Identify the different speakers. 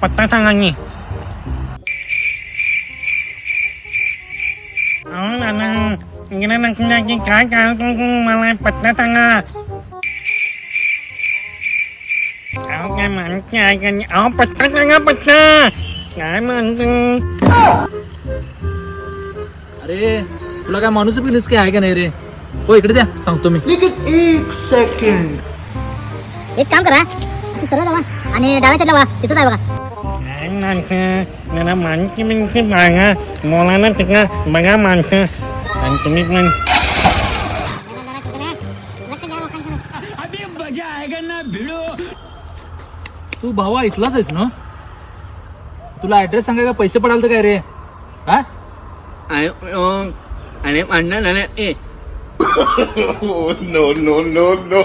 Speaker 1: पत्ता सांगा की. अहो नाना इकडे नक्की की काय काय मला पत्ता सांगा. अहो काय माणूस आहे का नाही. अहो पत्ता सांगा पत्ता. काय म्हणतो.
Speaker 2: अरे तुला काय माणूस बिनस काय आहे का नाही रे. हो इकडे द्या सांगतो मी.
Speaker 3: एक सेकंड.
Speaker 4: एक काम करा सरळ जावा आणि डाव्या साईडला वळा तिथंच आहे बघा.
Speaker 1: काय माणसं जरा माणशी बिनशी बघा. बोलायला तिकडं बघा माणसं. आणि तुम्ही पण
Speaker 2: तू भावा इथलाच आहेस ना. तुला ऍड्रेस सांगायला पैसे पडाल तर काय रे. हा
Speaker 5: अरे अण्णा नाना ए
Speaker 3: No, no, no, no.